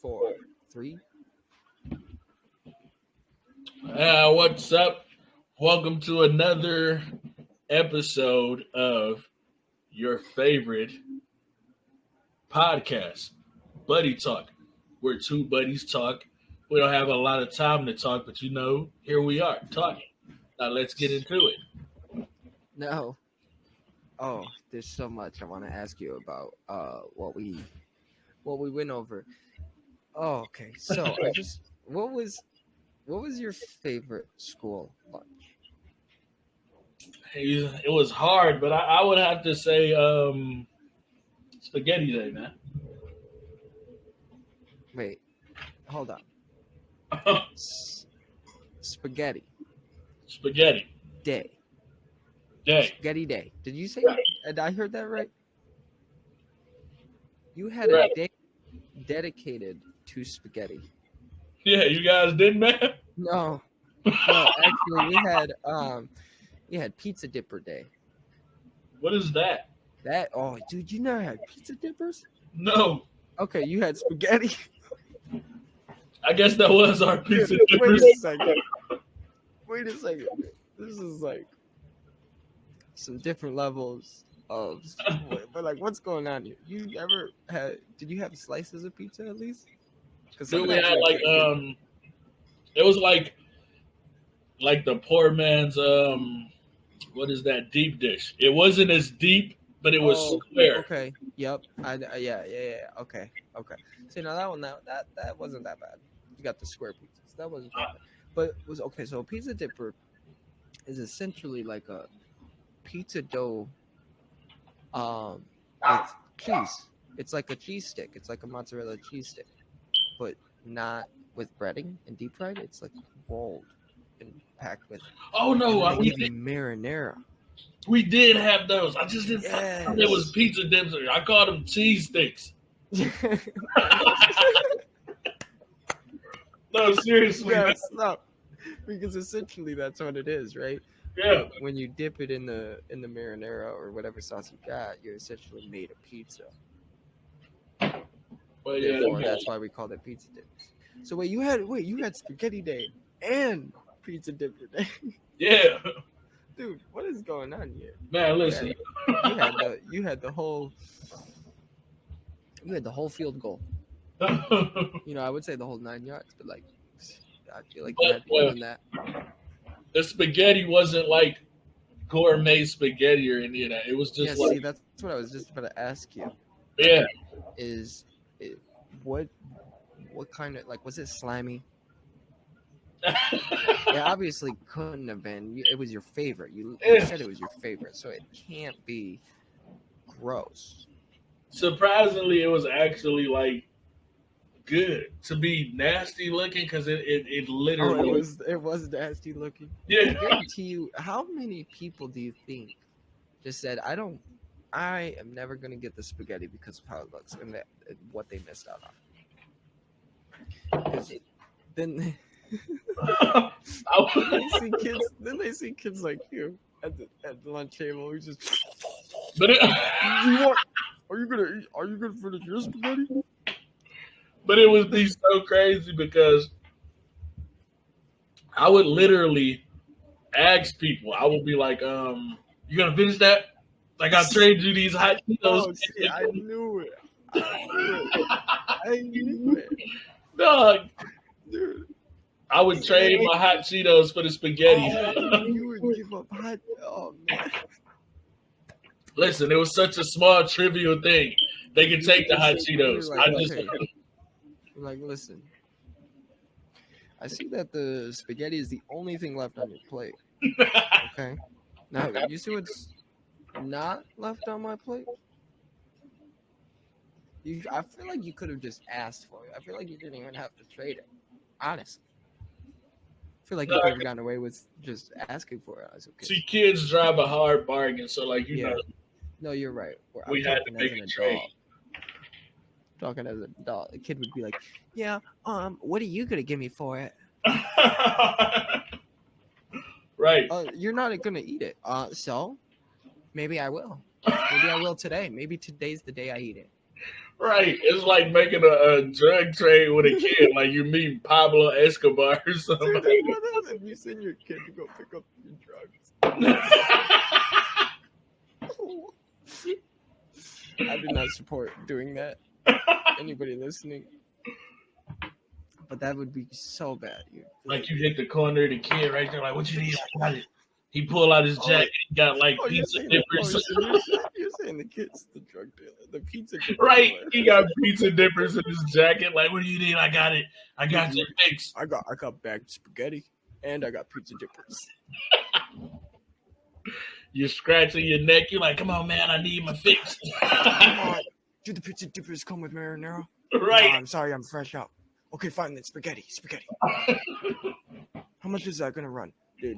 4, 3. What's up? Welcome to another episode of your favorite podcast, Buddy Talk, where two buddies talk. We don't have a lot of time to talk, but here we are talking. Now let's get into it. No. Oh, there's so much I want to ask you about what we went over. Oh, okay. So what was your favorite school lunch? It was hard, but I would have to say spaghetti day, man. Wait, hold on. Spaghetti Spaghetti day. day. Spaghetti day. Did you say? Did I heard that right? You had Right. a day dedicated to spaghetti. Yeah, you guys did, man. No, actually, we had pizza dipper day. What is that? Dude, you never had pizza dippers? No. Okay, you had spaghetti. I guess that was our pizza Wait dippers. a second. Wait a second. This is like some different levels of. But like, what's going on here? Did you have slices of pizza at least? Because Then we had it was like the poor man's what is that deep dish? It wasn't as deep, but it was square. Okay. Yep. Yeah. Okay. See, now that one, that wasn't that bad. You got the square pizzas. That wasn't that bad. But it was okay. So a pizza dipper is essentially like a pizza dough, with cheese. It's like a cheese stick. It's like a mozzarella cheese stick, but not with breading and deep fried. It's like rolled and packed with. Oh no, we did marinara. We did have those. I just didn't. Yes. It was pizza dips. I called them cheese sticks. No, seriously. Yes, no, because essentially that's what it is, right? Yeah. When you dip it in the marinara or whatever sauce you got, you're essentially made a pizza. Well, yeah. Therefore, that's why we called it pizza dips. So wait, you had spaghetti day and pizza dipper day. Yeah. Dude, what is going on here? Man, listen. You had the whole field goal. I would say the whole 9 yards, but like I feel like you had more than that. The spaghetti wasn't like gourmet spaghetti or any of that. It was just see, that's what I was just about to ask you. Yeah. What kind of, like, was it slimy? It obviously couldn't have been. It was your favorite. You said it was your favorite, so it can't be gross. Surprisingly, it was actually like good to be nasty looking because it literally it was nasty looking. Yeah. I guarantee you, how many people do you think just said, I am never gonna get the spaghetti because of how it looks and what they missed out on? Then they see kids like you at the lunch table who just. But are you gonna finish your spaghetti? But it would be so crazy because I would literally ask people. I would be like, you gonna finish that? Like, I'll trade you these hot Cheetos. Oh, see, I knew it. I knew it. Dog. Dude. I would trade my hot Cheetos for the spaghetti. You would give up hot. Oh, man. Listen, it was such a small, trivial thing. They could take the hot Cheetos. Like, listen. I see that the spaghetti is the only thing left on your plate. Okay. Now, you see what's not left on my plate? I feel like you could have just asked for it. I feel like you didn't even have to trade it. Honestly. I feel like you could have gotten away with just asking for it. Okay. See, kids drive a hard bargain, so like you know. No, you're right. We had to make a trade. Talking as an adult, the kid would be like, "Yeah, what are you gonna give me for it?" Right. You're not gonna eat it. So maybe I will. Maybe I will today. Maybe today's the day I eat it. Right. It's like making a drug trade with a kid. Like you meet Pablo Escobar or something. Dude, what else if you send your kid to go pick up your drugs? I do not support doing that. Anybody listening? But that would be so bad. Like you hit the corner of the kid right there, like, what you need? I got it. He pulled out his jacket, he got like pizza dippers. You're saying the kid's the drug dealer, the pizza dipper. Right. He got pizza dippers in his jacket. Like, what do you need? I got it. I got your fix. I got bagged spaghetti and I got pizza dippers. You're scratching your neck. You're like, come on, man, I need my fix. Come on. Do the pizza dippers come with marinara? Right. No, I'm sorry, I'm fresh out. Okay, fine then. Spaghetti. How much is that gonna run? Dude,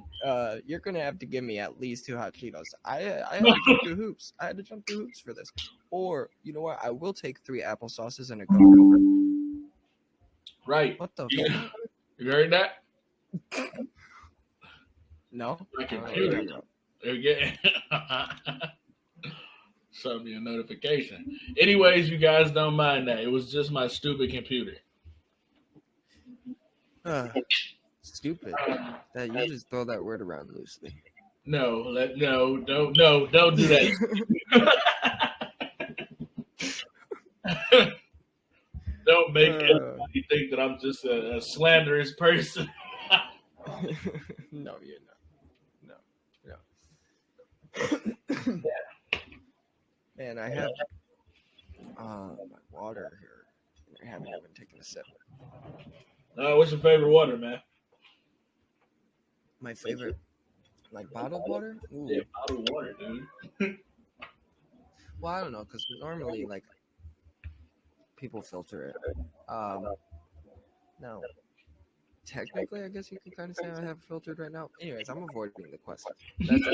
you're gonna have to give me at least 2 hot Cheetos. I had to jump through hoops. I had to jump through hoops for this. Or, you know what? I will take 3 applesauces and a Coke. Right. What the fuck? You heard that? No? My computer. Again. Sent me a notification. Anyways, you guys don't mind that. It was just my stupid computer. Stupid. That you just throw that word around loosely. No, don't do that. Don't make anybody think that I'm just a slanderous person. No, you're not. No. Man, I have my water here. I haven't even taken a sip. What's your favorite water, man? My favorite, like bottled water? Ooh. Yeah, bottled water, dude. Well, I don't know, because normally, like, people filter it. No. Technically, I guess you can kind of say I have it filtered right now. Anyways, I'm avoiding the question. That's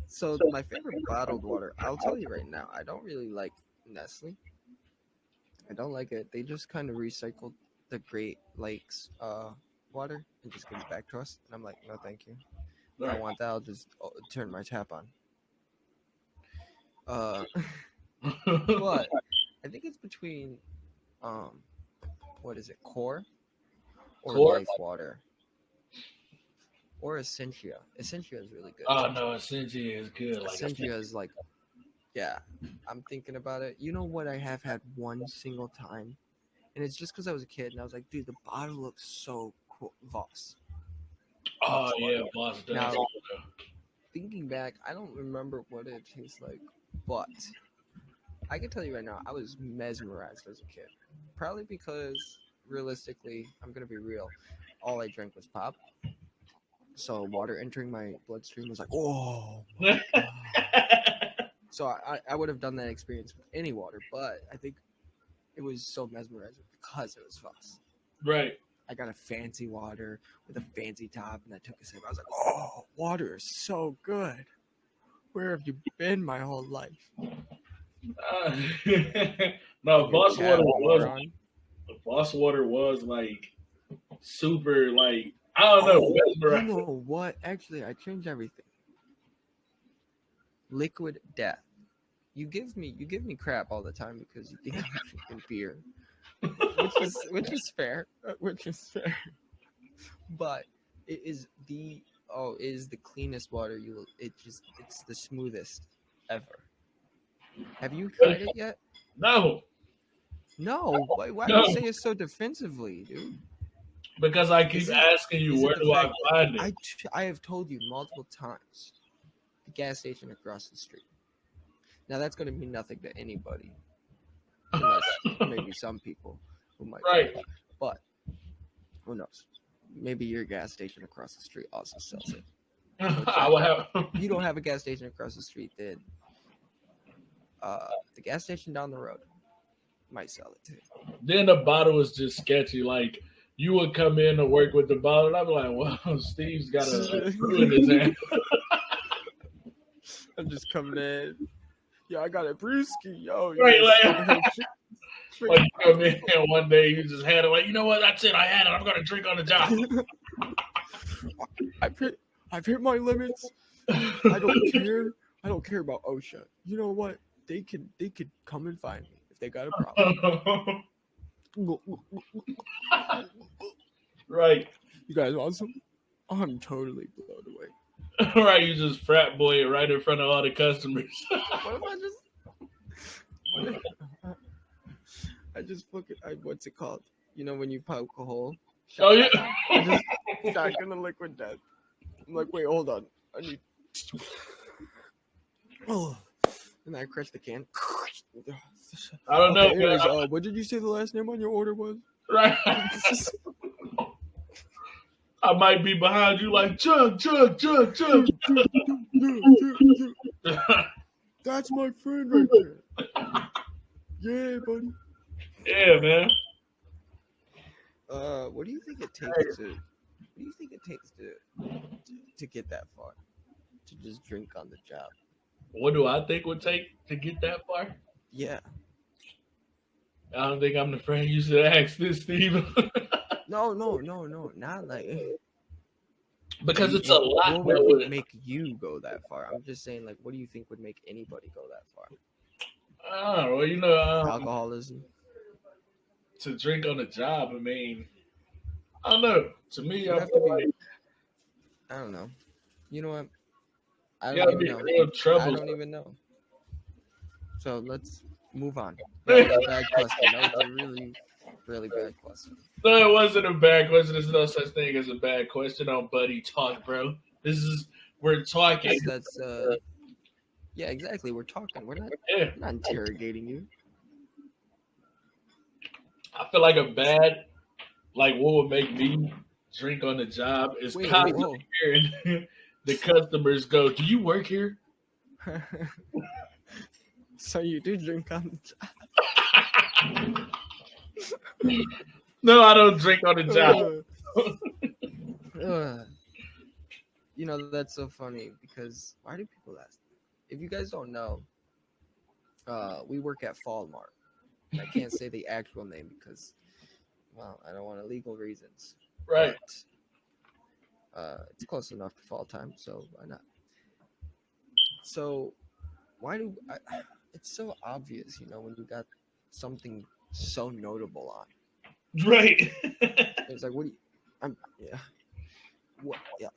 So, my favorite bottled water, I'll tell you right now, I don't really like Nestle. I don't like it. They just kind of recycled the Great Lakes water and just give it back to us. And I'm like, no, thank you. If I want that, I'll just turn my tap on. But I think it's between, what is it, Core or Life Water or Essentia. Essentia is really good. Oh no, Essentia is good. Essentia is like, yeah. I'm thinking about it. You know what I have had one single time, and it's just because I was a kid and I was like, dude, the bottle looks so cool. Voss. Oh yeah, Voss does. Now, thinking back, I don't remember what it tastes like, but I can tell you right now, I was mesmerized as a kid. Probably because, realistically, I'm going to be real, all I drank was pop. So water entering my bloodstream was like, oh my God. So I would have done that experience with any water, but I think it was so mesmerizing because it was Voss. Right. I got a fancy water with a fancy top, and I took a sip. I was like, oh, water is so good. Where have you been my whole life? No, Voss water was like super, like, I don't know. You know what? Actually, I changed everything. Liquid Death. You give me crap all the time because you think I'm drinking beer, which is fair. But it is the cleanest water it's the smoothest ever. Have you tried it yet? No. Why do you say it so defensively, dude? Because I keep asking you, where do I find it? I have told you multiple times. The gas station across the street. Now that's going to mean nothing to anybody, unless maybe some people who might. Right. But who knows? Maybe your gas station across the street also sells it. I will have. You don't have a gas station across the street, then the gas station down the road might sell it too. Then the bottle is just sketchy. Like, you would come in to work with the bottle, and I'm like, well, Steve's got a screw in his hand. I'm just coming in. Yo, I got a brewski. Yo, right, like you come in and one day you just had it. Like, you know what? That's it. I had it. I'm gonna drink on the job. I've hit my limits. I don't care. I don't care about OSHA. You know what? they could come and find me if they got a problem. Right. You guys want some? I'm totally blown away. Right. You just frat boy it right in front of all the customers. What if I just? What if, I just fucking what's it called? You know when you poke a hole? Oh yeah. I just shotgun a liquid death. I'm like, wait, hold on. I need. Oh, and I crush the can. I don't know. Anyways, what did you say the last name on your order was? Right. I might be behind you like chug. That's my friend right there. Yeah, buddy. Yeah, man. What do you think it takes to? What do you think it takes to get that far? To just drink on the job? What do I think would take to get that far? Yeah. I don't think I'm the friend you should ask this, Steve. No, not like. Because it's a lot. What would make you go that far? I'm just saying, like, what do you think would make anybody go that far? I don't know. Alcoholism. To drink on the job, I mean, I don't know. To me, You I have feel to be. like I don't know. You know what? I you don't gotta even be know. real I trouble. don't even know. So let's move on. That was a bad question. That was a really, really bad question. No, it wasn't a bad question. There's no such thing as a bad question on Buddy Talk, bro. We're talking. That's yeah, exactly. We're talking. We're Yeah. not interrogating you. I feel like like what would make me drink on the job is Wait, constantly hearing the customers go, "Do you work here?" So you do drink on the job? No, I don't drink on the job. You know, that's so funny because why do people ask? If you guys don't know, we work at Fall Mart. I can't say the actual name because, well, I don't want legal reasons. Right. But, it's close enough to fall time, so why not? So, it's so obvious, you know, when you got something so notable on. Right. It's like, what do you? Yeah. What? Yeah.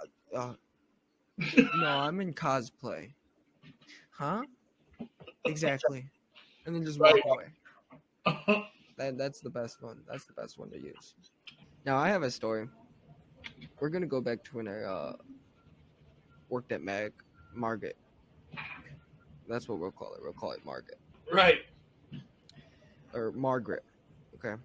No, I'm in cosplay. Huh? Exactly. And then just walk away. That's the best one. That's the best one to use. Now I have a story. We're gonna go back to when I worked at Market. That's what we'll call it. We'll call it Market. Right. Or Margaret. Okay.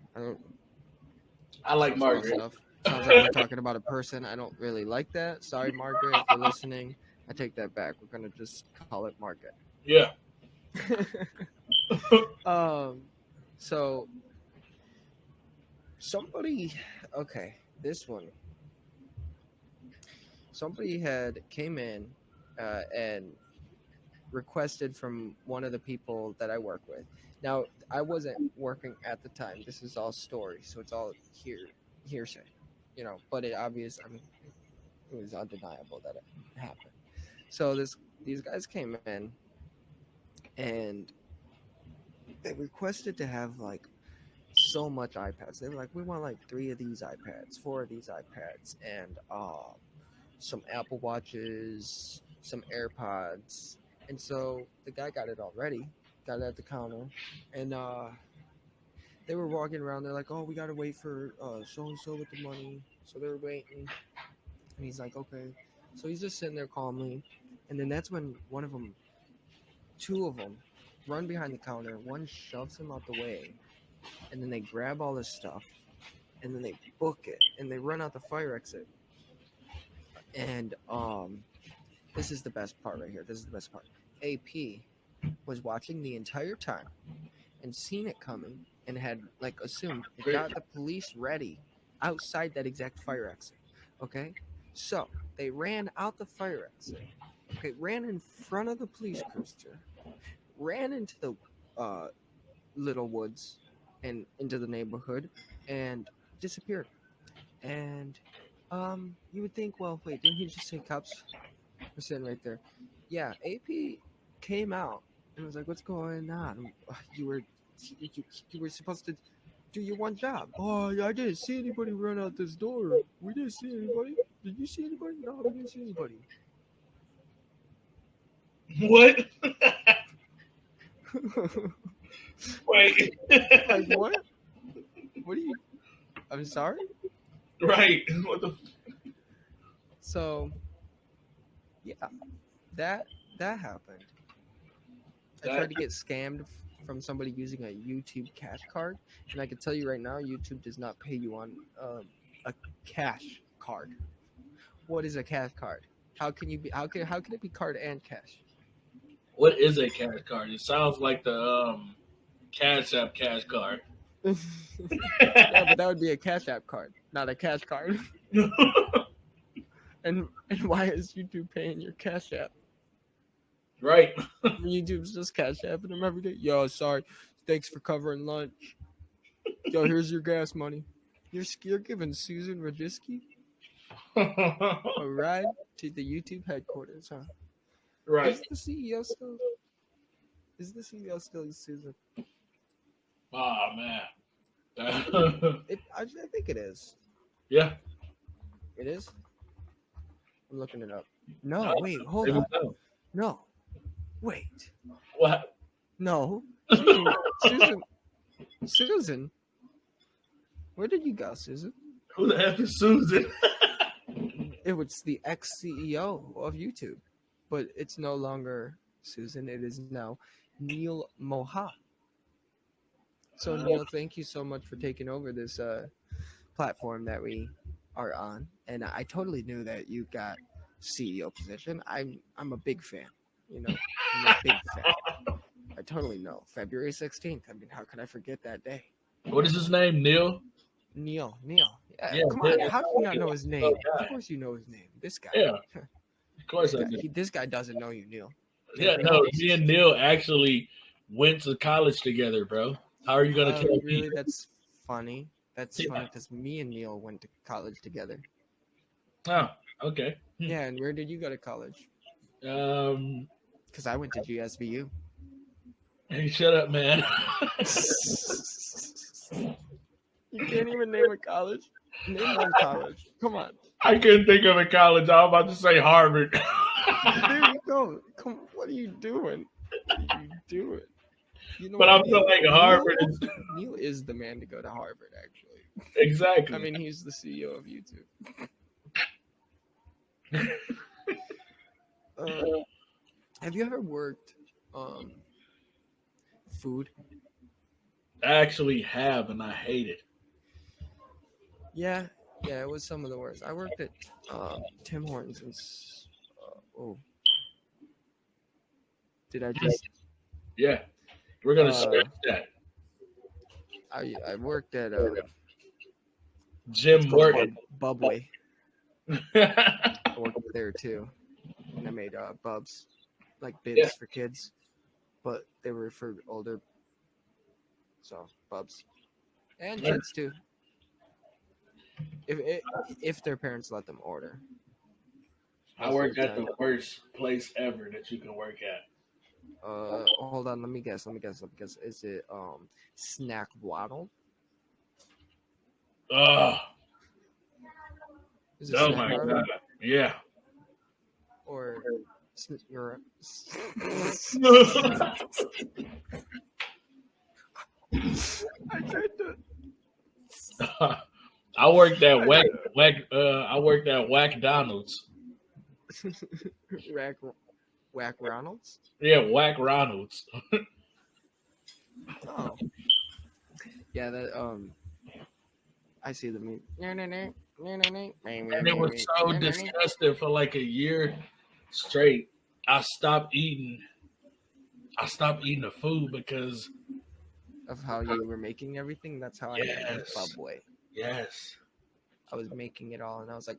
I like Margaret. Sounds like we're talking about a person. I don't really like that. Sorry, Margaret, if you're listening. I take that back. We're gonna just call it Margaret. Yeah. So somebody, this one. Somebody came in and requested from one of the people that I work with. Now, I wasn't working at the time. This is all story, so it's all hearsay, you know. But it obvious. I mean, it was undeniable that it happened. So these guys came in, and they requested to have like so much iPads. They were like, we want like 3 of these iPads, 4 of these iPads, and some Apple Watches, some AirPods. And so the guy got it all ready, got it at the counter, and they were walking around. They're like, oh, we got to wait for so-and-so with the money. So they were waiting. And he's like, okay. So he's just sitting there calmly. And then that's when 2 of them run behind the counter. One shoves him out the way. And then they grab all this stuff. And then they book it. And they run out the fire exit. And this is the best part right here. This is the best part. AP was watching the entire time and seen it coming and had like assumed it got the police ready outside that exact fire exit. Okay? So they ran out the fire exit. Okay, ran in front of the police cruiser, ran into the little woods and into the neighborhood and disappeared. And you would think, well, wait, didn't he just say cops were sitting right there? Yeah, AP came out And I was like, "What's going on? You were you, you were supposed to do your one job." "Oh, I didn't see anybody run out this door. We didn't see anybody. Did you see anybody?" "No, we didn't see anybody." What? Wait. Like what? What are you? I'm sorry. Right. What the? So yeah, that that happened. I That tried to get scammed from somebody using a YouTube cash card, and I can tell you right now, YouTube does not pay you on a cash card. What is a cash card? How can you be? How can it be card and cash? what is a cash card? It sounds like the Cash App cash card. Yeah, but that would be a Cash App card, not a cash card. And why is YouTube paying your Cash App? Right. YouTube's just Cash Apping them every day. Yo, sorry. Thanks for covering lunch. Yo, here's your gas money. You're giving Susan Rajiski a ride to the YouTube headquarters, huh? Right. Is the CEO still? Is the CEO still Susan? Oh man. I think it is. Yeah. It is. I'm looking it up. No, wait, hold Maybe on. so. No, wait, What? no. Susan. Where did you go, Susan? Who the F is Susan? It was the ex CEO of YouTube, but it's no longer Susan. It is now Neil Moha. So Neil, thank you so much for taking over this platform that we are on. And I totally knew that you got CEO position. I'm a big fan. You know, I'm a big fan. I totally know. February 16th. I mean, how could I forget that day? What is his name? Neil? Neil. Yeah, Come on. Neil. How do you not know his name? Of course you know his name. This guy. Yeah. Of course I do. This guy doesn't know you, Neil. Yeah, no, me and Neil actually went to college together, bro. How are you gonna tell me? Really? That's funny. That's funny because me and Neil went to college together. Oh, okay. Yeah, and where did you go to college? Because I went to GSVU. Hey, shut up, man. You can't even name a college. Name one college. Come on. I couldn't think of a college. I was about to say Harvard. There you go. Come. What are you doing? What are you doing? You know, but I feel like Harvard is Neil is the man to go to Harvard. Actually, exactly. I mean, he's the CEO of YouTube. Have you ever worked food? I actually have, and I hate it. Yeah, it was some of the worst. I worked at Tim Hortons and did I just? Yeah, we're gonna scratch that. I worked at Jim Morton. Bubway. I worked there too, and I made bubs, like bibs for kids, but they were for older, so bubs and kids too. If their parents let them order. I worked at the worst place ever that you can work at. Hold on, let me guess. Is it Snack Waddle? Oh my Waddle? god! Yeah. Or you're. I tried to. I worked at I worked at Whack Donald's. Whack Ronald's? Yeah, Whack Ronald's. Oh. Yeah, that I see the meme. And it was so disgusting for like a year straight. I stopped eating the food because of how you were making everything. That's how I made Bubway. Yes. I was making it all, and I was like,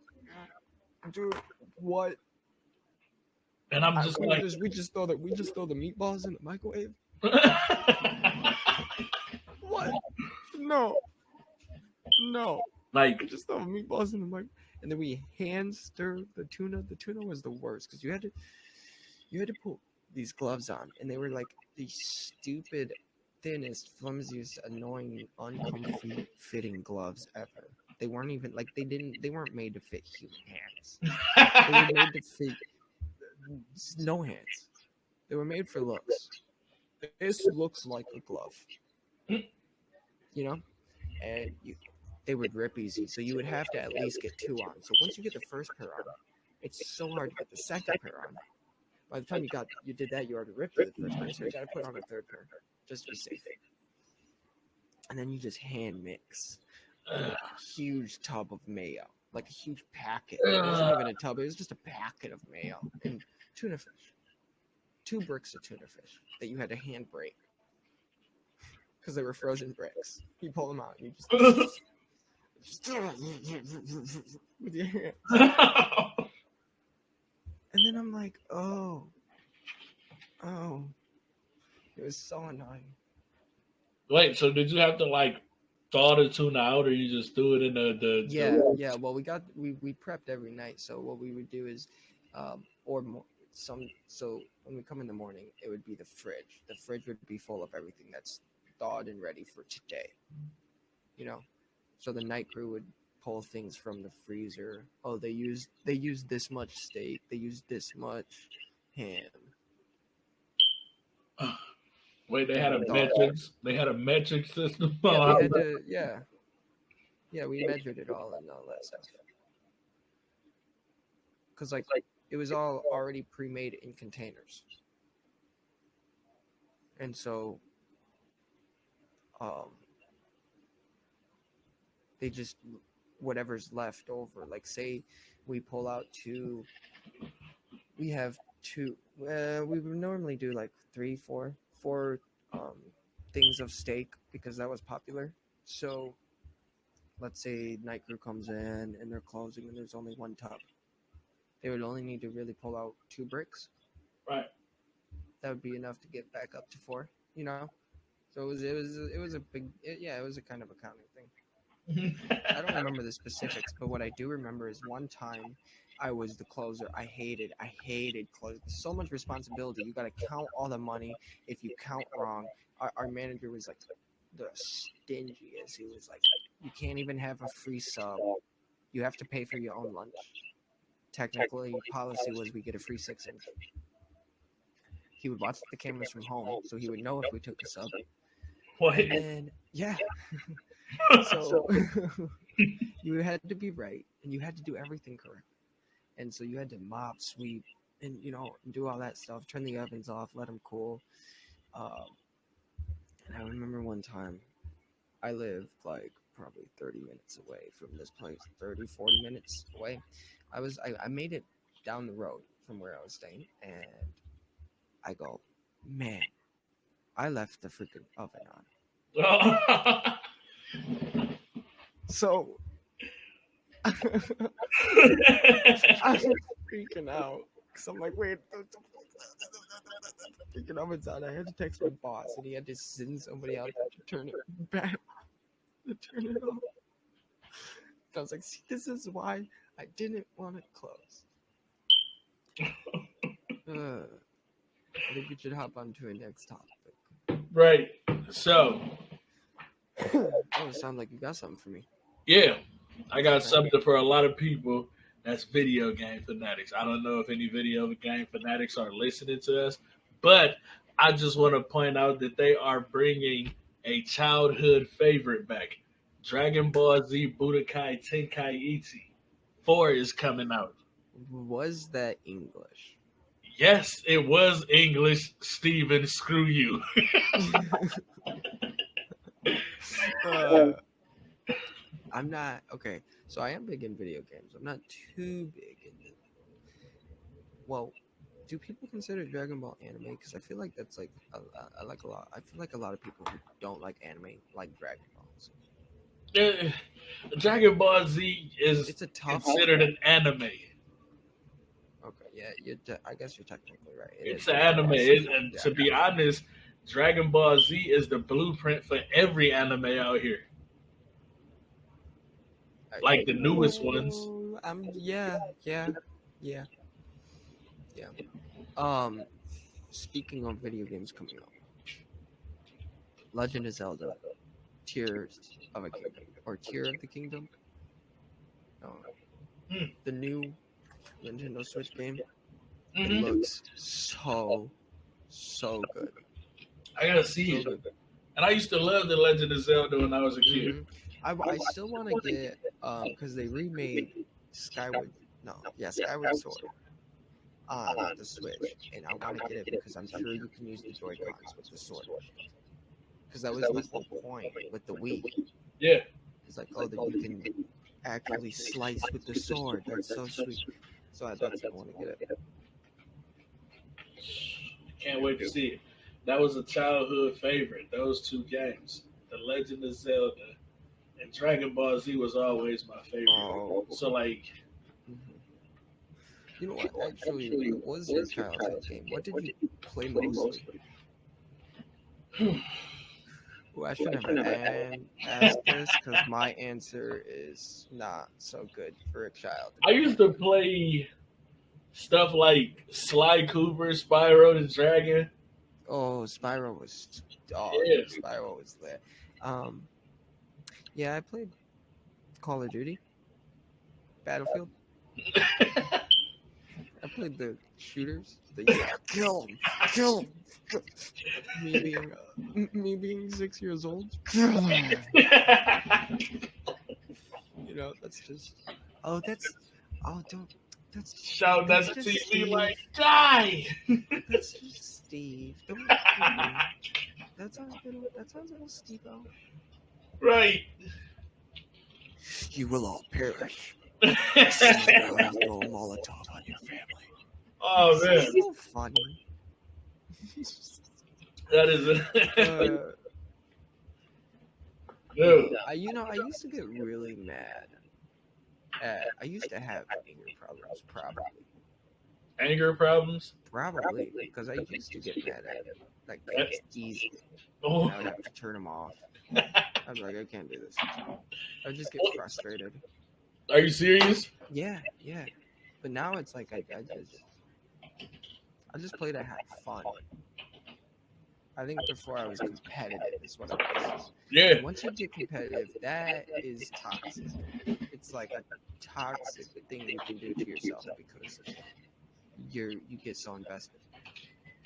dude, what? And I'm just like, we just throw the meatballs in the microwave. What? No. Like, we just throw meatballs in the microwave, and then we hand stir the tuna. The tuna was the worst because you had to put these gloves on, and they were like the stupid, thinnest, flimsiest, annoying, uncomfy fitting gloves ever. They weren't even like they weren't made to fit human hands. They were made to fit no hands. They were made for looks. This looks like a glove, you know, and they would rip easy. So you would have to at least get two on. So once you get the first pair on, it's so hard to get the second pair on. By the time you did that, you already ripped the first pair, so you got to put on a third pair just to be safe. And then you just hand mix a huge tub of mayo, like a huge packet. It wasn't even a tub; it was just a packet of mayo and tuna fish. 2 bricks of tuna fish that you had to hand break because they were frozen bricks. You pull them out and you just with your hands. And then I'm like, oh, it was so annoying. Wait, so did you have to like thaw the tuna out, or you just threw it in the Yeah. Well, we prepped every night, so what we would do is, so when we come in the morning, it would be the fridge. The fridge would be full of everything that's thawed and ready for today. You know, so the night crew would pull things from the freezer. Oh, they use this much steak. They use this much ham. Wait, they had a metric system. Yeah, we had to. Yeah, we measured it all and all that stuff. Because like it was all already pre-made in containers, and so they just whatever's left over. Like say we pull out we have two. We would normally do like 4 things of steak because that was popular. So let's say night crew comes in and they're closing and there's only 1 tub. They would only need to really pull out 2 bricks. Right. That would be enough to get back up to 4. You know. So it was a big it was a kind of accounting thing. I don't remember the specifics, but what I do remember is one time I was the closer. I hated closing. So much responsibility. You got to count all the money. If you count wrong, our manager was like the stingiest. He was like, you can't even have a free sub. You have to pay for your own lunch. Technically, policy was we get a free 6-inch. He would watch the cameras from home, so he would know if we took a sub. What? And then, yeah. So you had to be right, and you had to do everything correct. And so you had to mop, sweep, and do all that stuff. Turn the ovens off, let them cool. And I remember one time, I lived like probably 30 minutes away from this place, 30, 40 minutes away. I made it down the road from where I was staying, and I go, man, I left the freaking oven on. So I'm freaking out because I'm like, wait, the freaking oven's on. I had to text my boss, and he had to send somebody out to turn it back, to turn it off. I was like, see, this is why I didn't want to close. I think we should hop on to a next topic. Right. So. Oh, it sounds like you got something for me. Yeah. I got something for a lot of people that's video game fanatics. I don't know if any video game fanatics are listening to us, but I just want to point out that they are bringing a childhood favorite back. Dragon Ball Z Budokai Tenkaichi 4 is coming out. Was that English? Yes, it was English, Steven. Screw you. I'm not okay. So I am big in video games. I'm not too big in it. Well, do people consider Dragon Ball anime? Because I feel like that's like I like a lot. I feel like a lot of people who don't like anime like Dragon Ball. So. Dragon Ball Z is considered an anime. Okay, yeah, I guess you're technically right. It's an anime. And to be honest, Dragon Ball Z is the blueprint for every anime out here. Like the newest ones. Yeah. Speaking of video games coming up, Legend of Zelda: Tears of a Kingdom or Tear of the Kingdom. No, Hmm. the new Nintendo Switch game. It Mm-hmm. looks so good. I gotta see So it. good. And I used to love the Legend of Zelda when I was a kid. hmm I still want to get because they remade Skyward Skyward Sword on the Switch, and I want to get it because I'm sure you can use the Joy Cons with the sword. Because that was the whole point with the Wii. Yeah. It's like, oh, that you can actually slice with the sword. That's so sweet. So I want to get it. Can't wait to see it. That was a childhood favorite. Those two games, The Legend of Zelda and Dragon Ball Z, was always my favorite. Oh, So like, mhm. You know what? Actually, what was your childhood game? What did you play mostly? Well, I should have asked this because my answer is not so good for a child. I used to play stuff like Sly Cooper, Spyro the Dragon. Oh, Spyro was Yeah. Spyro was lit. Um, yeah, I played Call of Duty, Battlefield. I played the shooters. Kill him, kill him. Me being 6 years old. You know, that's just. Oh, don't. Shout That's at the just TV like, Steve. die! That's just Steve. Don't. That sounds a little Steve. Right. You will all perish. I'm gonna throw a Molotov on your family. Oh man, It's so funny. that is dude. I used to get really mad. I used to have anger problems, Anger problems. probably because I used to get mad at like games easy, Oh, and I would have to turn them off. I'd be like, I can't do this. I would just get frustrated. are you serious? Yeah. But now it's like I just play to have fun. I think before I was competitive is what it was. Yeah. And once you get competitive, that is toxic. It's like a toxic thing you can do to yourself because you get so invested.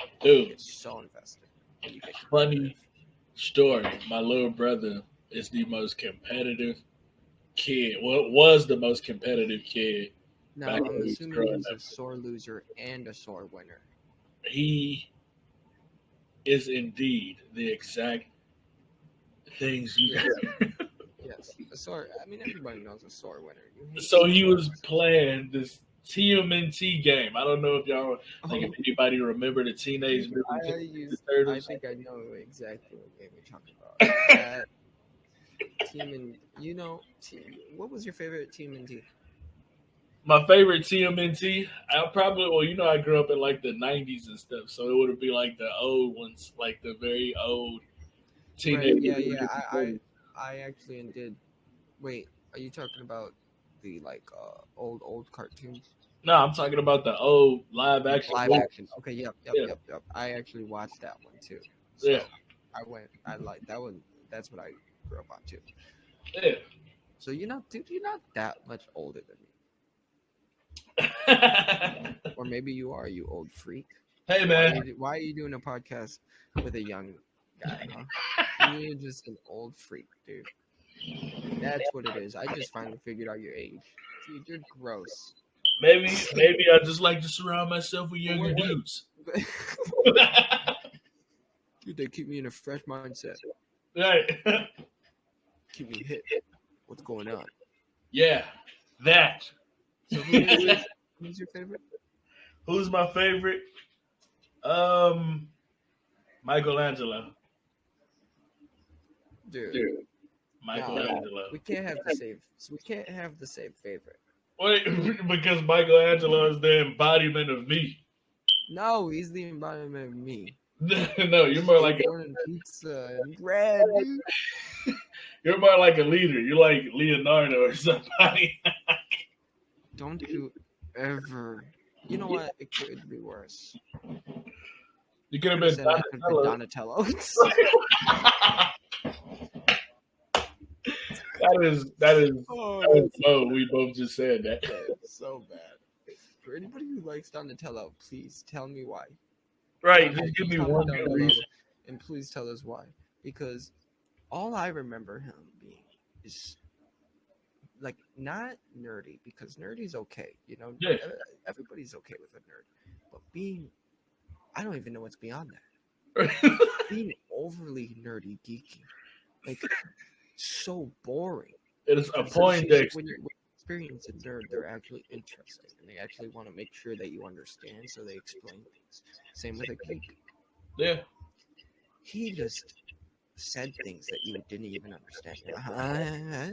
You Dude, get so invested. And you get funny story. My little brother is the most competitive kid. Well, was the most competitive kid. Now back I'm when he was assuming growing he's up. a sore loser and a sore winner. He is indeed the exact things you got. Yes, a sore. I mean, everybody knows a sore winner. So he was playing this TMNT game. I don't know if y'all like if anybody remember the Teenage Mutant Ninja I Turtles. think I know exactly what game you're talking about. That team and what was your favorite team and team? My favorite TMNT, I probably I grew up in like the '90s and stuff, so it would be like the old ones, like the very old Right. Teenage Yeah. Mutant Yeah. Ninja I Turtles. I actually did. Wait, are you talking about the like old cartoons? No, I'm talking about the old live action. Live action. Okay. Yep. Yeah. I actually watched that one too. So Yeah. I like that one. That's what I grew up on too. Yeah. So you're not that much older than me. Or maybe you are, you old freak. Hey man, Why are you doing a podcast with a young guy, huh? You're just an old freak, dude. That's what it is. I just finally figured out your age. Dude, you're gross. maybe I just like to surround myself with younger dudes. Dude, they keep me in a fresh mindset. Right. Keep me hit. What's going on? Yeah, that. So who's your favorite? Who's my favorite? Michelangelo. Dude. Michelangelo. We can't have the same. We can't have the same favorite. Wait, because Michelangelo is the embodiment of me. No, he's the embodiment of me. No, you're more like Born in pizza and bread, dude. you're more like a leader. You're like Leonardo or somebody. Don't you ever. You know what? It could be worse. You could have Could have been said I could have been Donatello. That is Oh, low. We both just said that. that's so bad. For anybody who likes Donatello, please tell me why. Right, just give me Comment one down good below reason. and please tell us why. Because all I remember him being is like not nerdy, because nerdy's okay, you know. Yeah. Everybody's okay with a nerd, but being, I don't even know what's beyond that. Being overly nerdy, geeky, like so boring. It is a Because Poindexter. when you experience a nerd, they're actually interested and they actually want to make sure that you understand, so they explain things. Same with a geek. Yeah. He just said things that you didn't even understand. You're like, huh?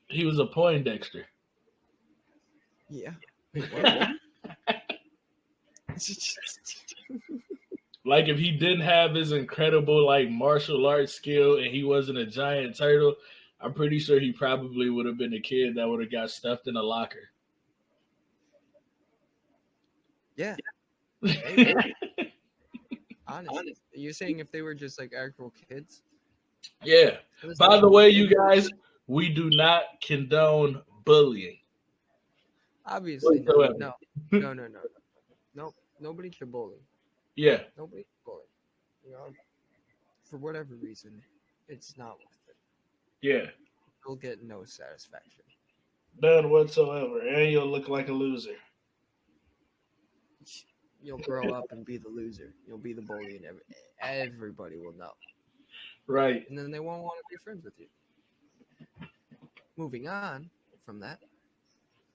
He was a Poindexter. Yeah. Wait, what? Like if he didn't have his incredible like martial arts skill and he wasn't a giant turtle, I'm pretty sure he probably would have been a kid that would have got stuffed in a locker. Yeah. Maybe. Honestly, you're saying if they were just like actual kids? Yeah. By the way, you guys, we do not condone bullying. Obviously, no. Nope. Nobody should bully. Yeah. Nobody should bully. You know, for whatever reason, it's not worth it. Yeah. You'll get no satisfaction. None whatsoever. And you'll look like a loser. You'll grow up and be the loser. You'll be the bully, and everybody will know. Right. And then they won't want to be friends with you. Moving on from that,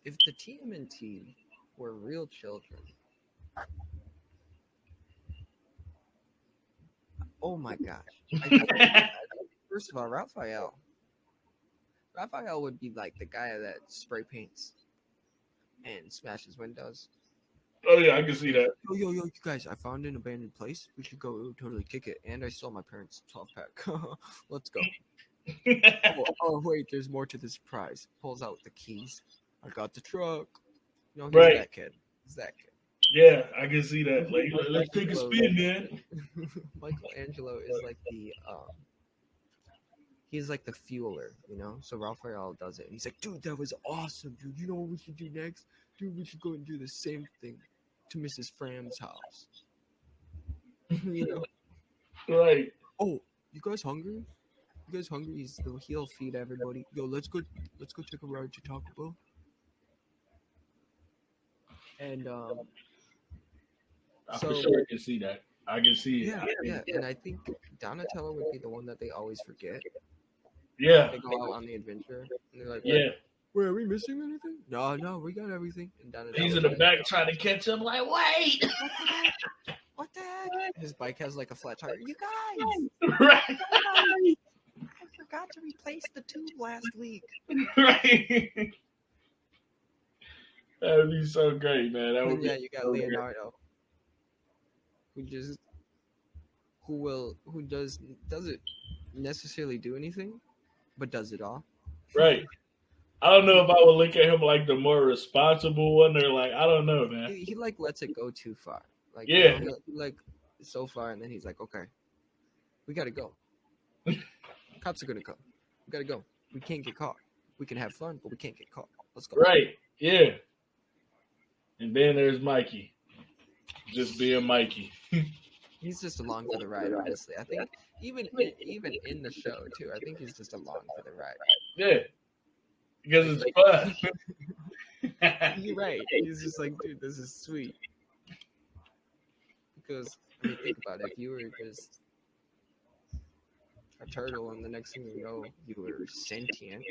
if the TMNT were real children, oh my gosh. First of all, Raphael would be like the guy that spray paints and smashes windows. Oh yeah, I can see that. Yo, you guys, I found an abandoned place. We should go totally kick it. And I stole my parents' 12-pack. Let's go. Oh, wait, there's more to the surprise. Pulls out the keys. I got the truck. You know, he's Right. that kid. He's that kid. Yeah, I can see that. Like, let's take a spin, man. Michelangelo is like he's like the fueler, you know? So Raphael does it. And he's like, dude, that was awesome, dude. You know what we should do next? Dude, we should go and do the same thing to Mrs. Fram's house. You know? Right. Oh, you guys hungry? You guys hungry? He'll feed everybody. Yo, let's go take a ride to Taco Bell. And I for sure can see that. I can see it. Yeah. And I think Donatello would be the one that they always forget. Yeah. They go out on the adventure and they're like, yeah. Wait, are we missing anything? No, we got everything. And Donatello, he's in the back trying to catch him. Like, wait. What the heck? His bike has like a flat tire. You guys, Right. I forgot to replace the tube last week. Right. That would be so great, man. That would you got Leonardo, who doesn't necessarily do anything, but does it all. Right. I don't know if I would look at him like the more responsible one, or like I don't know, man. He like lets it go too far. Like yeah, he like so far, and then he's like, okay, we gotta go. Cops are gonna come. We gotta go. We can't get caught. We can have fun, but we can't get caught. Let's go. Right. Yeah. And then there's Mikey, just being Mikey. He's just along for the ride, honestly. I think even in the show too. I think he's just along for the ride. Yeah, because it's fun. You're right. He's just like, dude, this is sweet. Because I mean, think about it. If you were just a turtle, and the next thing you know, you were sentient.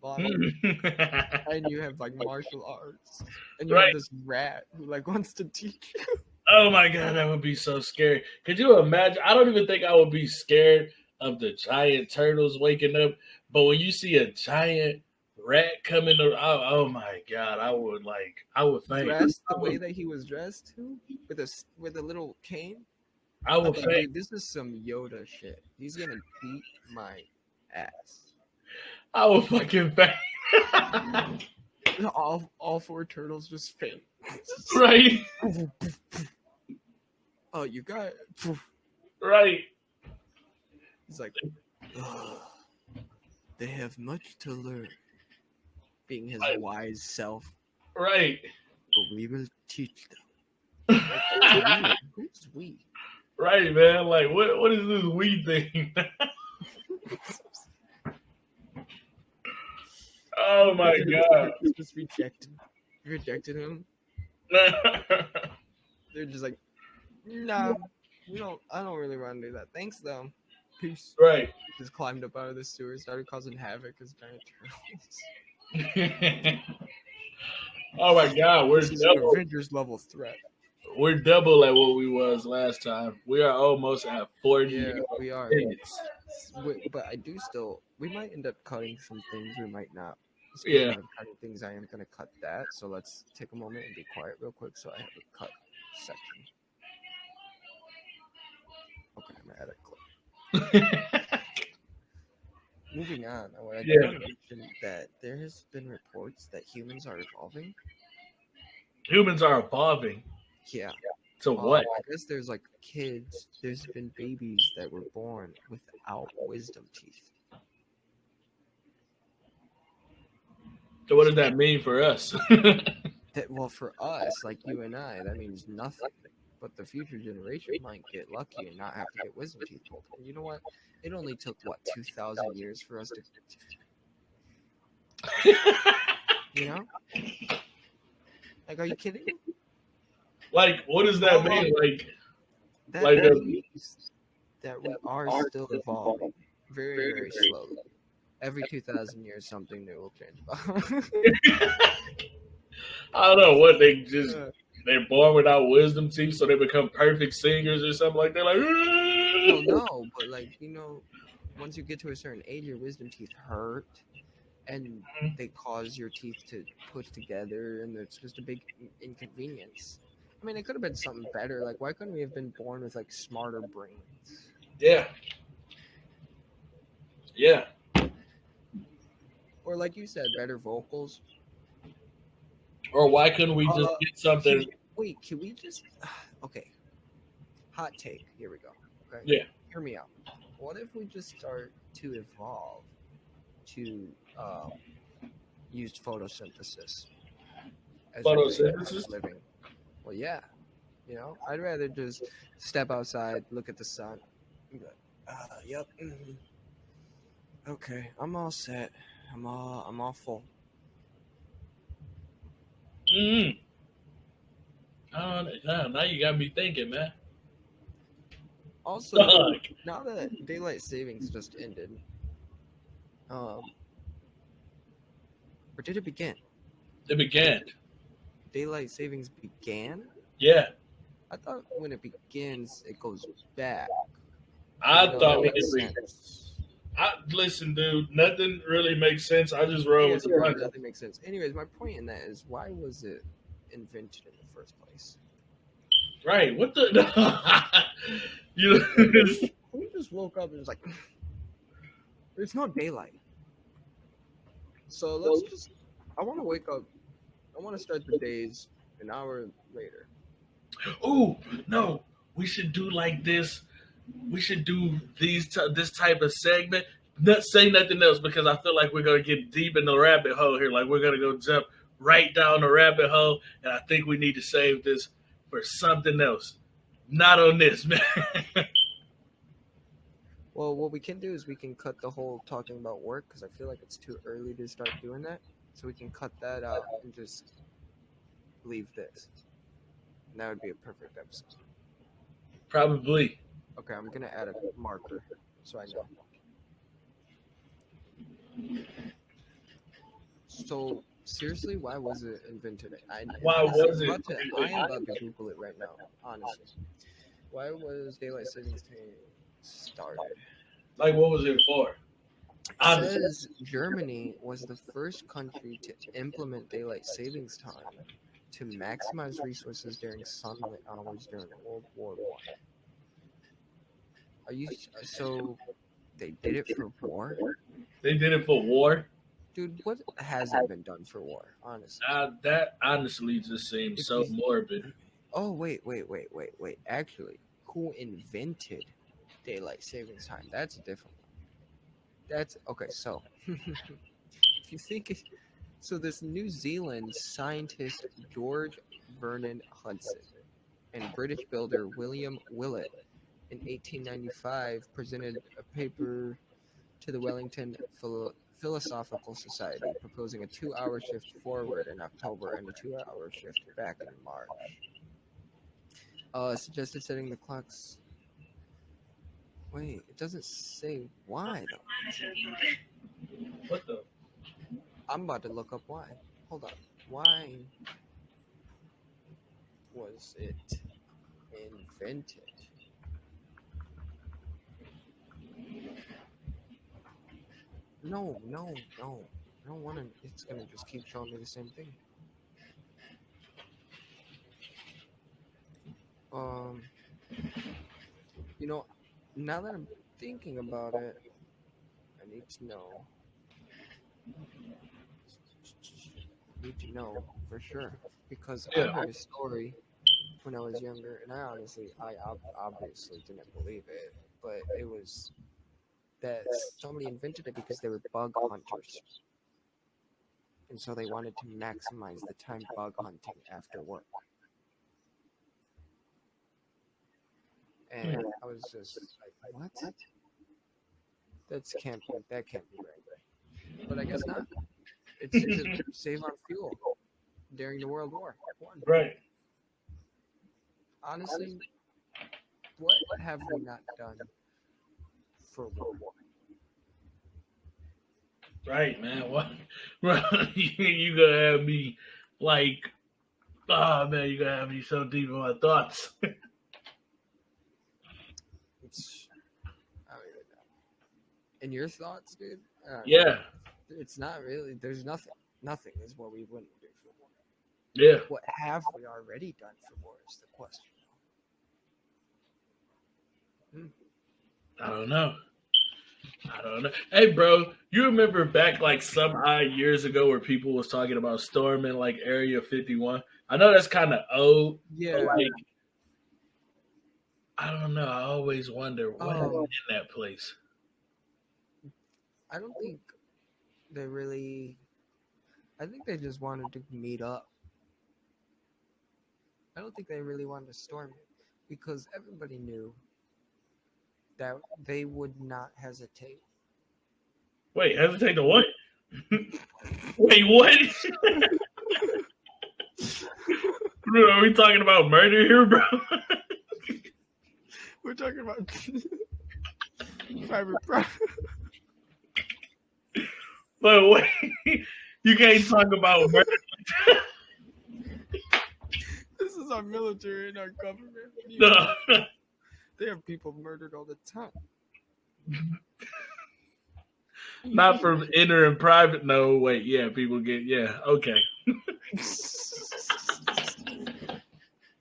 And you have like martial arts, and you have this rat who like wants to teach you. Oh my god, that would be so scary. Could you imagine? I don't even think I would be scared of the giant turtles waking up, but when you see a giant rat coming, oh my god, I would faint. Dressed the way that he was dressed too, with a little cane. I would faint. This is some Yoda shit. He's gonna beat my ass. I would fucking faint. All four turtles just faint. Right. Oh, you got it. Poof. Right. He's like, "Ugh, they have much to learn, being his Right. wise self, Right. but we will teach them." Like, who's we? Who's we? Right, man. Like, what is this weed thing? Oh my god. Just rejected him. They're just like, nah, we don't. I don't really want to do that. Thanks, though. Peace. Right. Just climbed up out of the sewer, started causing havoc as giant turtles. Oh my god, This is an Avengers level threat. we're double at what we was last time. We are almost at 40 Yeah, we are. minutes. But I do still. We might end up cutting some things. We might not. Yeah. Speaking of cutting things, I am gonna cut that. So let's take a moment and be quiet real quick. So I have a cut section. Okay, I'm gonna add a clip. Moving on, I want to mention that there has been reports that humans are evolving. Humans are evolving. Yeah. To what? I guess there's like kids. There's been babies that were born without wisdom teeth. So what does that mean for us? Well, for us, like you and I, that means nothing. But the future generation might get lucky and not have to get wisdom teeth pulled. And you know what? It only took 2,000 years for us to, you know? Like, are you kidding me? Like, what does that mean? Like, that means that we are still evolving very, very slowly. Every 2,000 years, something new will change. I don't know what they're born without wisdom teeth, so they become perfect singers or something like that. Like, well, no, but like once you get to a certain age, your wisdom teeth hurt, and they cause your teeth to push together, and it's just a big inconvenience. I mean, it could have been something better. Like, why couldn't we have been born with like smarter brains? Yeah. Yeah. Or like you said, better vocals. Or why couldn't we just get something? Can we just? Okay. Hot take. Here we go. Okay. Yeah. Hear me out. What if we just start to evolve to use photosynthesis as photosynthesis living? Well, yeah. You know, I'd rather just step outside, look at the sun, and be like, yep. Mm-hmm. Okay, I'm all set. I'm all full. Now you got me thinking, man. Also, now that daylight savings just ended, or did it begin? It began. Daylight savings began? Yeah. I thought when it begins, it goes back. I thought listen, dude, nothing really makes sense. I just roll with the punch. Nothing makes sense. Anyways, my point in that is, why was it invented in the first place? Right. What the? We just woke up and was like, there's no daylight. So let's just. I want to wake up. I want to start the days an hour later. Oh no! We should do like this. We should do this type of segment. Not say nothing else, because I feel like we're gonna get deep in the rabbit hole here. Like, we're gonna go jump right down the rabbit hole, and I think we need to save this for something else. Not on this, man. Well, what we can do is we can cut the whole talking about work, because I feel like it's too early to start doing that. So we can cut that out and just leave this. And that would be a perfect episode. Probably. Okay, I'm gonna add a marker so I know. So seriously, why was it invented? I am about to Google it right now. Honestly, why was daylight savings started? Like, what was it for? It says Germany was the first country to implement daylight savings time to maximize resources during sunlight hours during World War I. So they did it for war? They did it for war? Dude, what hasn't been done for war, honestly? That honestly just seems so morbid. Oh, wait. Actually, who invented daylight savings time. That's a different one. That's okay. So, if you think it, so, this New Zealand scientist George Vernon Hudson and British builder William Willett in 1895 presented a paper to the Wellington Philosophical Society proposing a 2-hour shift forward in October and a 2-hour shift back in March. Suggested setting the clocks. Wait, it doesn't say why though. What the? I'm about to look up why. Hold on. Why was it invented? No. I don't want to. It's going to just keep showing me the same thing. You know, now that I'm thinking about it, I need to know. For sure, because I heard a story when I was younger, and I obviously didn't believe it, but it was that somebody invented it because they were bug hunters, and so they wanted to maximize the time bug hunting after work. And I was just like, what? That can't be right. But I guess not. It's to save on fuel during the World War I. Right. Honestly, what have we not done for war? Right, man. What? You gonna have me like, oh man, you gonna have me so deep in my thoughts. I don't even know. And your thoughts, dude? Yeah. It's not really. There's nothing. Nothing is what we wouldn't do for war. Yeah. What have we already done for war is the question. I don't know. Hey, bro, you remember back like some odd years ago where people was talking about storming like Area 51? I know that's kind of old. Yeah. But, like, I don't know. I always wonder what is in that place. I don't think they really. I think they just wanted to meet up. I don't think they really wanted to storm it because everybody knew that they would not hesitate. Wait, hesitate to what? Wait, what? Bro, are we talking about murder here, bro? We're talking about private property. But wait, you can't talk about murder. This is our military and our government. No. They have people murdered all the time. Not from inner and private. No, wait. Yeah, people get. Yeah, okay.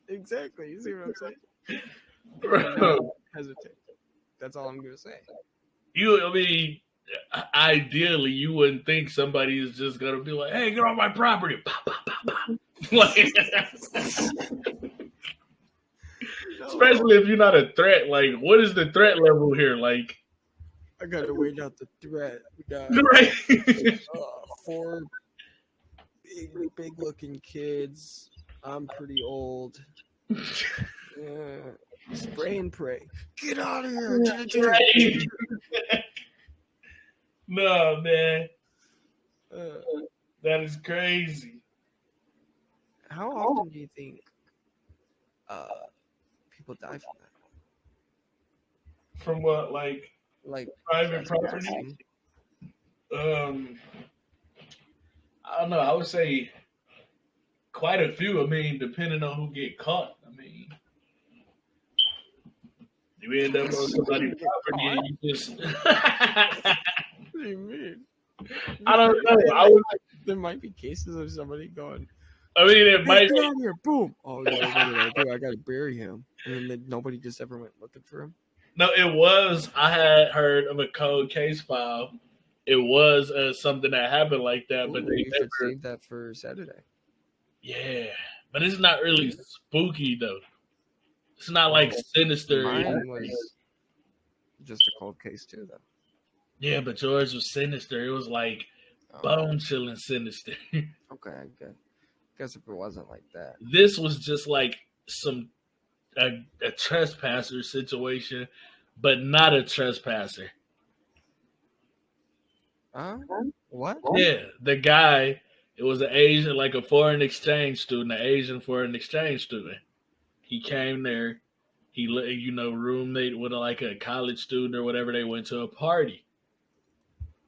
Exactly. You see what I'm saying? Bro. Hesitate. That's all I'm going to say. I mean, ideally, you wouldn't think somebody is just going to be like, hey, get off my property. Pop, pop, pop, pop. Like, especially if you're not a threat. Like, what is the threat level here? Like, I got to wait out the threat. We got 4 big looking kids. I'm pretty old. Spray and pray. Get out of here. No, man. That is crazy. How often do you think people die from that? From what, like private property? I don't know. I would say quite a few. I mean, depending on who get caught. I mean, you end up on somebody's property and you just. What do you mean? I don't know. There might be cases of somebody going. I mean, it might be. Out here, boom! Oh yeah, what did I do? I gotta bury him, and then nobody just ever went looking for him. No, it was. I had heard of a cold case file. It was something that happened like that, but they should save that for Saturday. Yeah, but it's not really spooky though. It's not like Sinister. Mine was just a cold case too, though. Yeah, but yours was Sinister. It was like bone chilling Sinister. Okay, I guess if it wasn't like that. This was just like a trespasser situation, but not a trespasser. What? Yeah, the guy, it was an Asian, like a foreign exchange student, an Asian foreign exchange student. He came there. He, roommate with like a college student or whatever. They went to a party.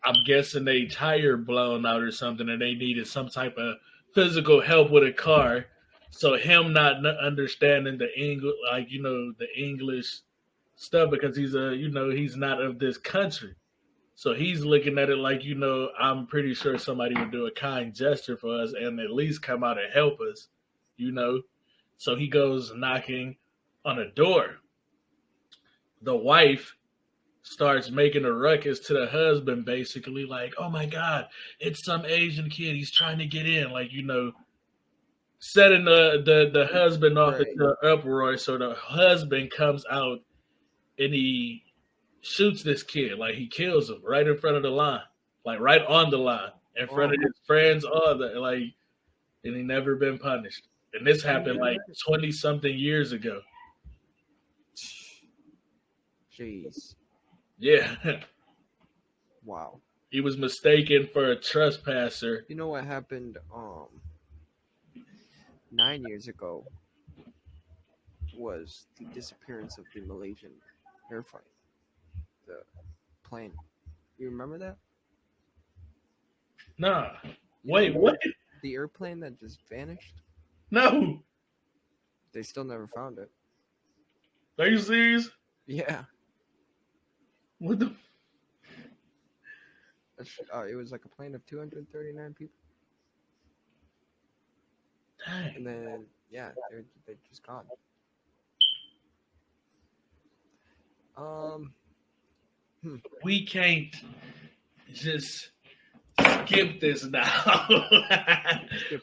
I'm guessing they tire blown out or something, and they needed some type of physical help with a car. So him not understanding the English, the English stuff because he's not of this country. So he's looking at it like, I'm pretty sure somebody would do a kind gesture for us and at least come out and help us, So he goes knocking on a door. The wife starts making a ruckus to the husband, basically like, oh my God, it's some Asian kid. He's trying to get in, setting the husband off into an uproar. So the husband comes out and he shoots this kid, like he kills him right in front of the line, like right on the line, in front of his friends, and he never been punished. And this happened like 20-something years ago. Jeez. Yeah. Wow. He was mistaken for a trespasser. You know what happened 9 years ago was the disappearance of the Malaysian airplane. The plane. You remember that? Nah. Wait, what? The airplane that just vanished? No. They still never found it. Are you serious? Yeah. What the? It was like a plane of 239 people. Dang. And then, yeah, they're just gone. We can't just skip this now.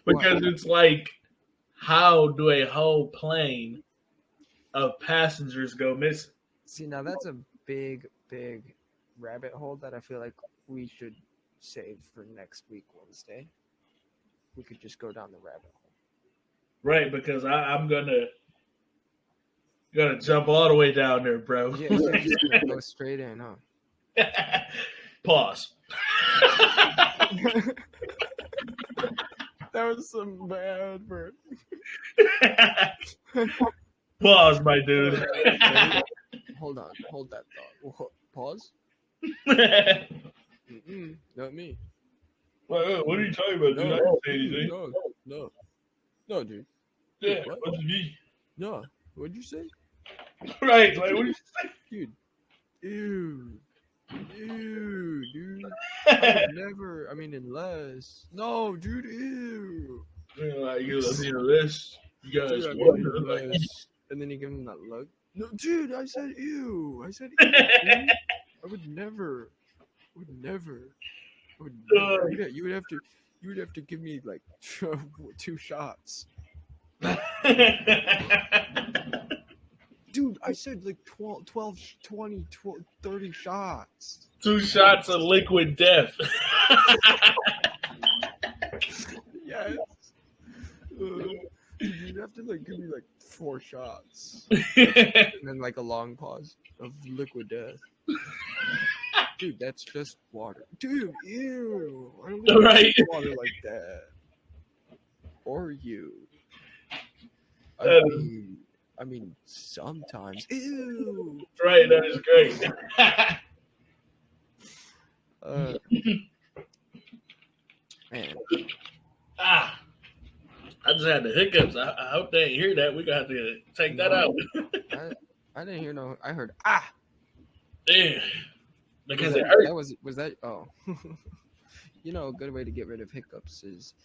Because it's like, how do a whole plane of passengers go missing? See, now that's a big rabbit hole that I feel like we should save for next week, Wednesday. We could just go down the rabbit hole. Right, because I'm gonna jump all the way down there, bro. Yeah, you're just gonna go straight in, huh? Pause. That was some bad word. Pause, my dude. Hold on, hold that thought. Pause. Not me. What are you talking about, dude? No, I didn't say anything. No, dude. Yeah, what you mean? No, what'd you say? Right, like what did you say? Dude. Ew, dude. Never. I mean, unless. No, dude. Ew. Like this. You guys. And then you give him that look. No, dude. I said ew. I said ew. Dude. I would never. You would have to give me like 2 shots. Dude, I said like 12, 20, 30 shots. 2 shots of liquid death. Yes. You'd have to like give me like 4 shots. And then like a long pause of liquid death. Dude, that's just water. Dude, ew. I don't right. water like that. Or you. I mean, sometimes. Ew. Right, that is great. Man. I just had the hiccups. I hope they didn't hear that. We're going to have to take that out. I didn't hear no. I heard, Damn. Because it hurt. Was that, oh. You know, a good way to get rid of hiccups is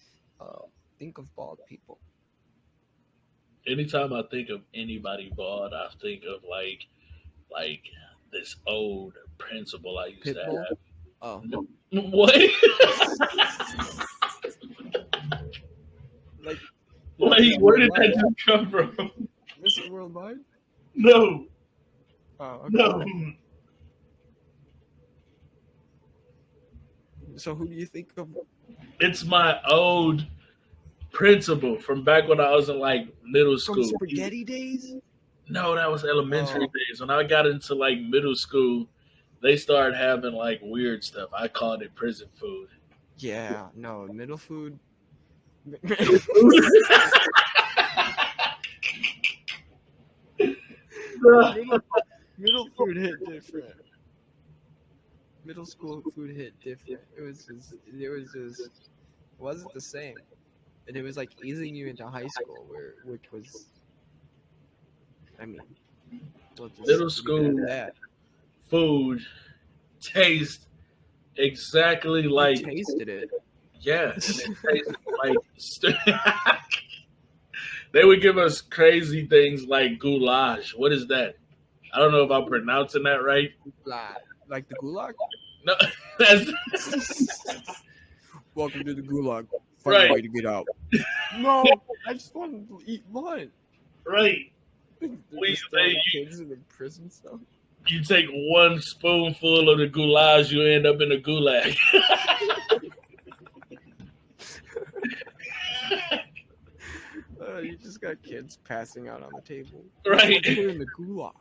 think of bald people. Anytime I think of anybody bald, I think of like this old principal I used to have. Oh. What? Like, wait, where did that just come from? Mr. Worldwide? No, Oh, okay. no. So who do you think of? It's my old principal from back when I was in like middle From school. spaghetti days? No, that was elementary Oh, days. When I got into like middle school, they started having like weird stuff. I called it prison food. yeah. No, middle food. middle, middle food hit different. Middle school food hit different. It wasn't the same. And it was like easing you into high school, which was, I mean, we'll just Middle leave it school at that. food tastes exactly You like tasted it. yeah, and it tasted like they would give us crazy things like goulash. What is that? I don't know if I'm pronouncing that right. Blah. Like the gulag? No, that's Welcome to the gulag. Find right, a way to get out. No, I just wanted to eat lunch. right. They're We just throwing say kids in the prison stuff. you take one spoonful of the goulash, you end up in a gulag. You just got kids passing out on the table. Right, Put in the goulash.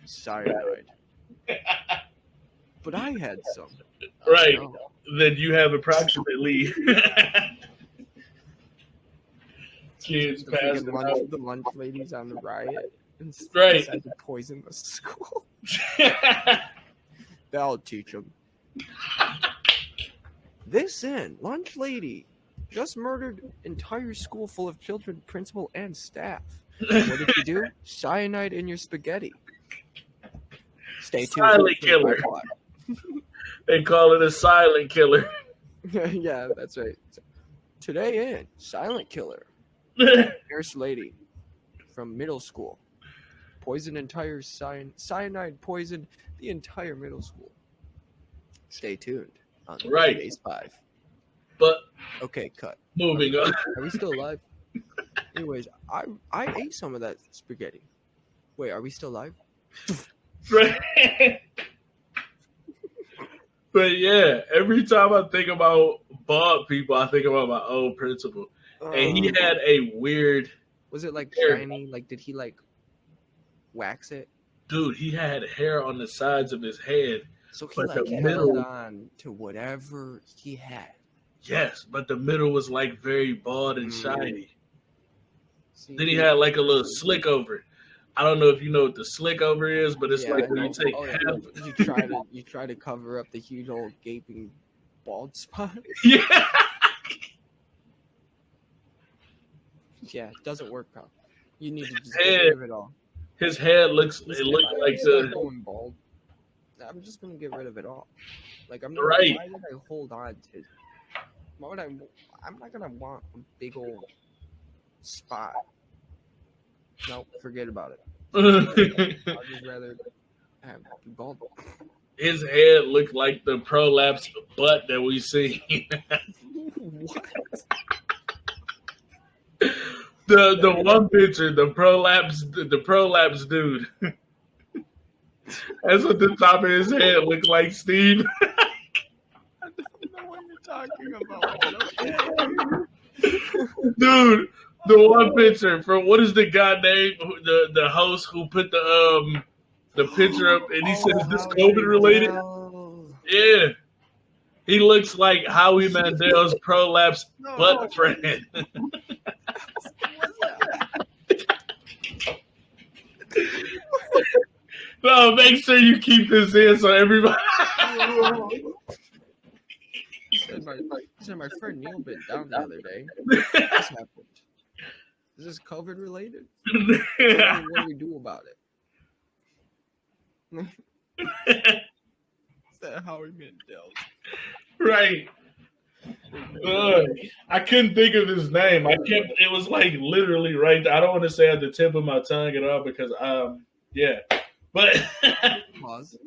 Cyanide. But I had some. right. Oh, Then you have approximately kids the passing freaking out. the lunch ladies on the riot and Right. decided to poison the school. That'll teach them. This lunch lady just murdered entire school full of children, principal, and staff. What did you do? Cyanide in your spaghetti. Stay tuned. Silent killer. They call it a silent killer. Yeah, that's right. Today in Silent Killer, nurse lady from middle school poisoned entire cyanide poisoned the entire middle school. Stay tuned on Right. Phase 5. But Okay, cut. moving on. Are we still live? Anyways, I ate some of that spaghetti. Wait, are we still live? Right. But yeah, every time I think about bald people, I think about my old principal. And he had a weird Was it like hair. shiny? Like, did he like wax it? Dude, he had hair on the sides of his head. So he But like the held middle- on to whatever he had. Yes, but the middle was like very bald and shiny. See, Then he had like a little slick over. I don't know if you know what the slick over is, but it's yeah, like I when you know. take Oh, half. you try to cover up the huge old gaping bald spot. Yeah. Yeah, it doesn't work, pal. You need to just Head. get rid of it all. His head looks Listen, it looked if I like start the going bald, I'm just gonna get rid of it all. Like I'm Right. Why would I hold on to? Why would I? I'm not gonna want a big old spot. No, forget about it. I'd just rather have bald. his head looked like the prolapse butt that we see. What? The one picture, the prolapse dude. That's what the top of his head looked like, Steve. I don't know what you're talking about. Dude, the one picture from what is the guy name? The host who put the picture up and he said, "Is this COVID related?" Yeah, he looks like Howie Mandel's prolapse butt friend. No, make sure you keep this in so everybody. He said my friend Neil been down the other day. This happened. Is this COVID related? What do we do about it? Is that Howie Mandel? Right. I couldn't think of his name. It was like literally right there. I don't want to say at the tip of my tongue at all because yeah. But Pause.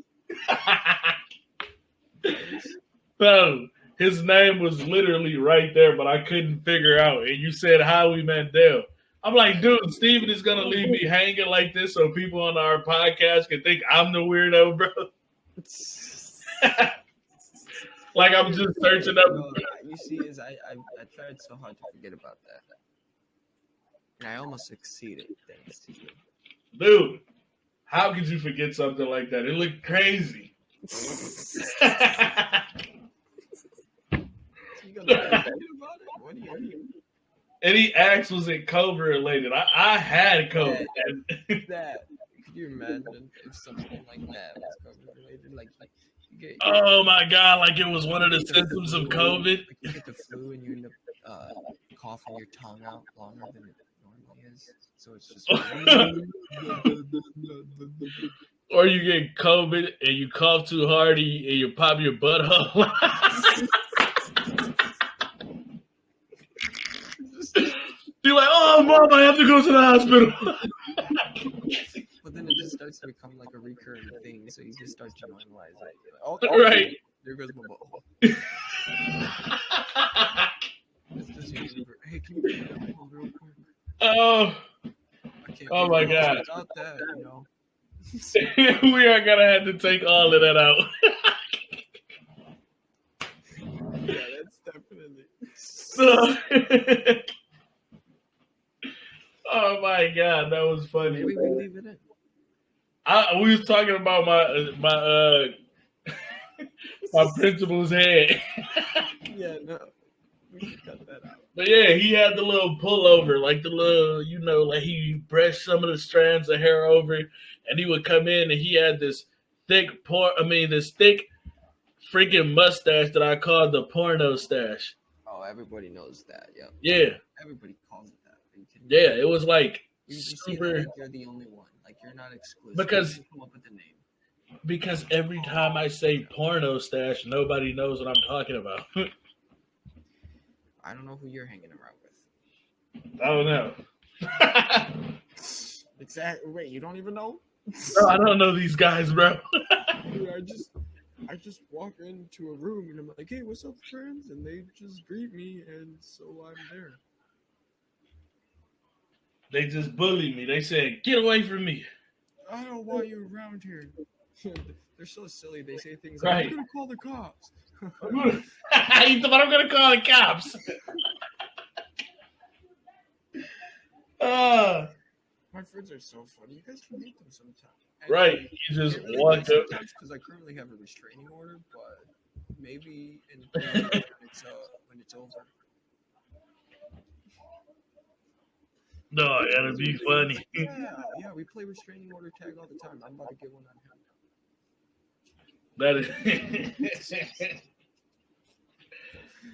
no, his name was literally right there, but I couldn't figure out. And you said Howie Mandel. I'm like, dude, Steven is gonna leave me hanging like this so people on our podcast can think I'm the weirdo, bro. Like I'm just searching up. No, you see, I tried so hard to forget about that, and I almost succeeded thanks to you. Dude, how could you forget something like that? It looked crazy. You gonna forget about it? What do you? Any acts was it COVID related? I had COVID. That could you imagine if something like that was COVID related? Like oh my god! Like it was one of the symptoms of COVID. Like you get the flu and you end up coughing your tongue out longer than it normally is. So it's just. Or you get COVID and you cough too hard and you pop your butthole. You're like, oh, Mom, I have to go to the hospital. But then it just starts to become like a recurring thing, so you just start to normalize it. Like, oh, right. There goes my butthole. Hey, can you get my butthole real quick? Oh. Oh my god. Without that, you know. We are gonna have to take all of that out. Yeah, that's definitely. Oh my god, that was funny. Maybe we leave it in. We was talking about my my principal's head. Yeah, no, we should cut that out. But yeah, he had the little pullover, like the little, like he brushed some of the strands of hair over, and he would come in and he had this thick freaking mustache that I called the porno stash. Oh, everybody knows that. Yep. Yeah. Everybody calls it that. Yeah, it was like you super. Like you're the only one. Like you're not exclusive. Because you come up with the name. Because every time I say porno stash, nobody knows what I'm talking about. I don't know who you're hanging around with. I don't know. Exactly. Wait, you don't even know? No, I don't know these guys, bro. I just walk into a room and I'm like, hey, what's up, friends? And they just greet me, and so I'm there. They just bully me. They said, get away from me. I don't want you around here. They're so silly. They say things like, I'm going to call the cops. I'm going to call the cops. My friends are so funny. You guys can meet them sometime. Right. You just walk up. Because I currently have a restraining order, but maybe when it's over. No, that'd be funny. Yeah, we play restraining order tag all the time. I'm about to get one on him. That is.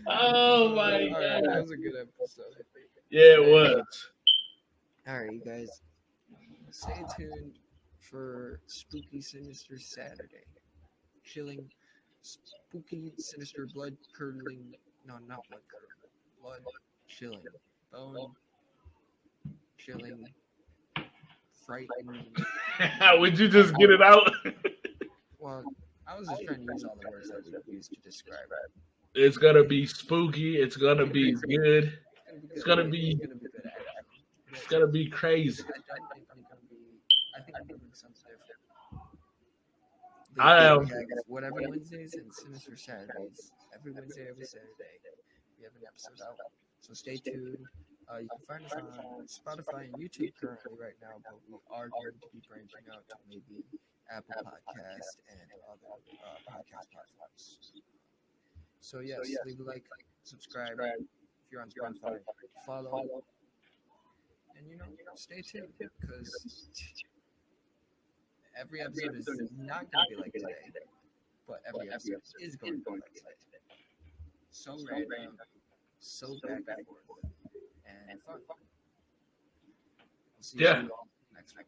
Oh my god. Right, that was a good episode. Yeah, it was. Alright, you guys. Stay tuned for Spooky Sinister Saturday. Chilling, spooky, sinister, blood curdling. No, not blood curdling. Blood chilling. Bone chilling. Frightening. Would you just get it out? Well, I was just trying to use all the words that we used to describe it. It's gonna be spooky. It's gonna be good. It's gonna be good. It's gonna be crazy. I think I'm doing something different. I am. Whatever Wednesdays and Sinister Saturdays. Every Wednesday, every Saturday, we have an episode out. So stay tuned. You can find us on Spotify and YouTube currently right now, but we are going to be branching out to maybe Apple Podcast and other podcast platforms. So yes, leave a like, subscribe if you're on Spotify, follow, and stay tuned because every episode is not going to be like today, but every episode is going to be like today. So random, so back and forth, and fun. We'll see you all next week.